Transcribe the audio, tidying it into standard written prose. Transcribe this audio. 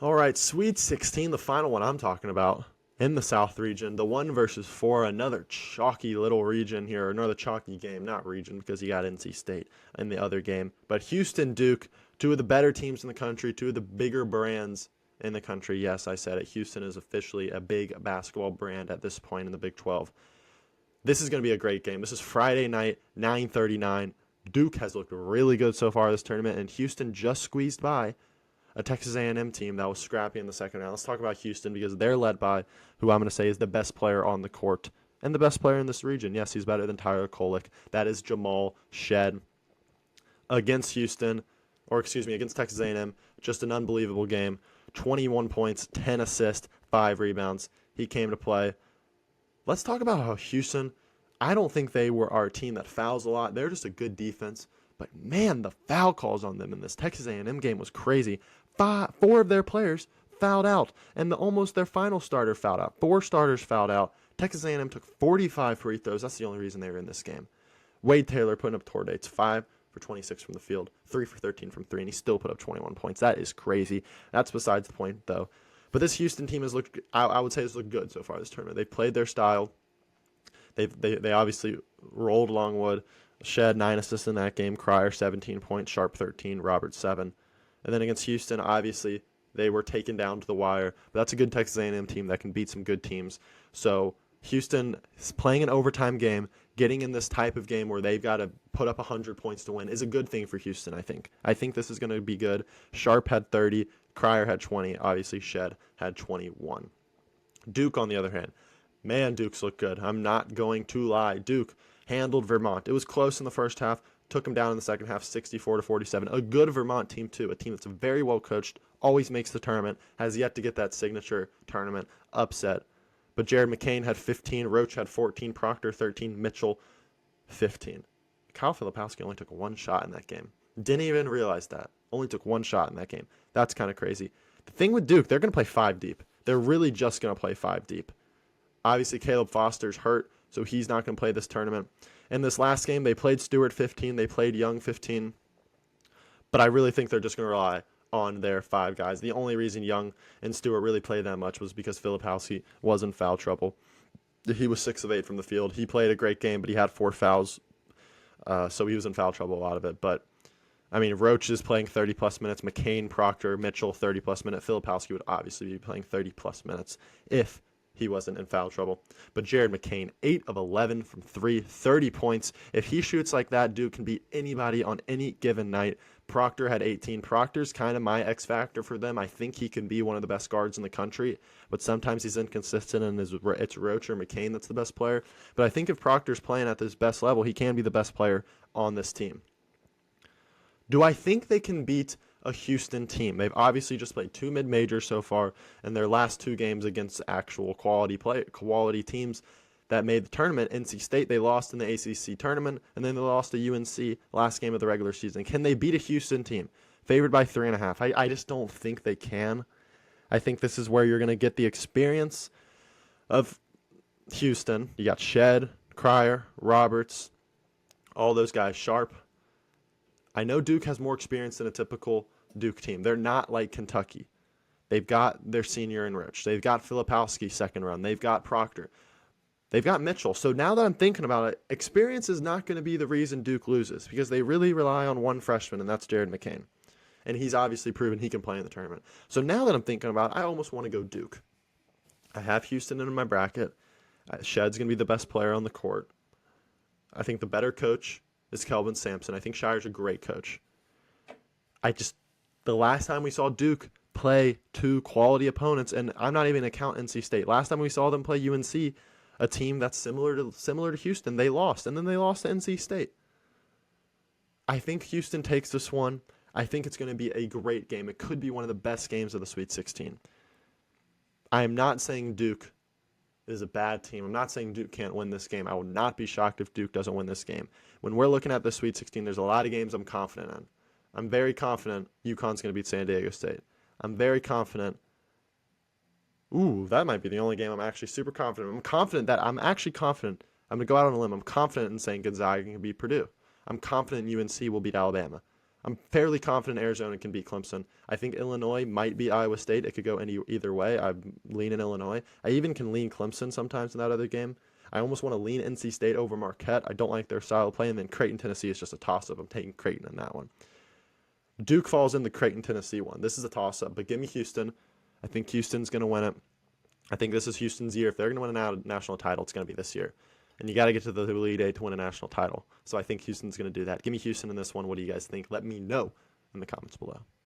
All right, Sweet 16, the final one I'm talking about in the South region. The 1 versus 4, another chalky little region here, another chalky game, not region because you got NC State in the other game. But Houston, Duke, two of the better teams in the country, two of the bigger brands in the country. Yes, I said it. Houston is officially a big basketball brand at this point in the Big 12. This is going to be a great game. This is Friday night, 9:39. Duke has looked really good so far this tournament, and Houston just squeezed by a Texas A&M team that was scrappy in the second round. Let's talk about Houston because they're led by who I'm going to say is the best player on the court and the best player in this region. Yes, he's better than Tyler Kolek. That is Jamal Shed against Houston, or excuse me, against Texas A&M. Just an unbelievable game. 21 points, 10 assists, 5 rebounds. He came to play. Let's talk about how Houston, I don't think they were our team that fouls a lot. They're just a good defense. But man, the foul calls on them in this Texas A&M game was crazy. Four of their players fouled out, and almost their final starter fouled out. 4 starters fouled out. Texas A&M took 45 free throws. That's the only reason they were in this game. Wade Taylor putting up tour dates, 5 for 26 from the field, 3 for 13 from 3, and he still put up 21 points. That is crazy. That's besides the point, though. But this Houston team has looked, I would say, has looked good so far this tournament. They've played their style. They obviously rolled Longwood. Shed 9 assists in that game. Cryer 17 points. Sharp 13. Roberts 7. And then against Houston, obviously they were taken down to the wire. But that's a good Texas A&M team that can beat some good teams. So Houston is playing an overtime game, getting in this type of game where they've got to put up 100 points to win is a good thing for Houston, I think. I think this is going to be good. Sharp had 30. Cryer had 20. Obviously, Shed had 21. Duke, on the other hand, man, Duke's look good. I'm not going to lie. Duke handled Vermont. It was close in the first half, took them down in the second half, 64-47. A good Vermont team, too. A team that's very well coached, always makes the tournament, has yet to get that signature tournament upset. But Jared McCain had 15, Roach had 14, Proctor 13, Mitchell 15. Kyle Filipowski only took 1 shot in that game. Didn't even realize that. Only took 1 shot in that game. That's kind of crazy. The thing with Duke, they're going to play 5 deep. They're really just going to play 5 deep. Obviously, Caleb Foster's hurt, so he's not going to play this tournament. In this last game, they played Stewart 15, they played Young 15, but I really think they're just going to rely on their 5 guys. The only reason Young and Stewart really played that much was because Filipowski was in foul trouble. He was 6 of 8 from the field. He played a great game, but he had 4 fouls, so he was in foul trouble a lot of it. But, I mean, Roach is playing 30-plus minutes. McCain, Proctor, Mitchell, 30-plus minutes. Filipowski would obviously be playing 30-plus minutes if he wasn't in foul trouble. But Jared McCain, 8 of 11 from 3, 30 points. If he shoots like that, Duke can beat anybody on any given night. Proctor had 18. Proctor's kind of my X factor for them. I think he can be one of the best guards in the country, but sometimes he's inconsistent, and it's Roach or McCain that's the best player. But I think if Proctor's playing at his best level, he can be the best player on this team. Do I think they can beat a Houston team? They've obviously just played 2 mid-majors so far in their last 2 games against actual quality teams that made the tournament. NC State, they lost in the ACC tournament, and then they lost to UNC last game of the regular season. Can they beat a Houston team favored by 3.5? I just don't think they can. I think this is where you're going to get the experience of Houston. You got Shed, Cryer, Roberts, all those guys, Sharp. I know Duke has more experience than a typical Duke team. They're not like Kentucky. They've got their senior in Rich. They've got Filipowski second run. They've got Proctor. They've got Mitchell. So now that I'm thinking about it, experience is not going to be the reason Duke loses because they really rely on one freshman, and that's Jared McCain. And he's obviously proven he can play in the tournament. So now that I'm thinking about it, I almost want to go Duke. I have Houston in my bracket. Shed's going to be the best player on the court. I think the better coach is Kelvin Sampson. I think Shire's a great coach. The last time we saw Duke play 2 quality opponents, and I'm not even going to count NC State. Last time we saw them play UNC, a team that's similar to Houston, they lost, and then they lost to NC State. I think Houston takes this one. I think it's going to be a great game. It could be one of the best games of the Sweet 16. I am not saying Duke is a bad team. I'm not saying Duke can't win this game. I would not be shocked if Duke doesn't win this game. When we're looking at the Sweet 16, there's a lot of games I'm confident in. I'm very confident UConn's going to beat San Diego State. I'm very confident. Ooh, that might be the only game I'm actually super confident. I'm confident. I'm going to go out on a limb. I'm confident in saying Gonzaga can beat Purdue. I'm confident UNC will beat Alabama. I'm fairly confident Arizona can beat Clemson. I think Illinois might beat Iowa State. It could go either way. I'm leaning Illinois. I even can lean Clemson sometimes in that other game. I almost want to lean NC State over Marquette. I don't like their style of play. And then Creighton, Tennessee is just a toss-up. I'm taking Creighton in that one. Duke falls in the Creighton, Tennessee one. This is a toss-up, but give me Houston. I think Houston's going to win it. I think this is Houston's year. If they're going to win a national title, it's going to be this year. And you got to get to the Elite Eight to win a national title. So I think Houston's going to do that. Give me Houston in this one. What do you guys think? Let me know in the comments below.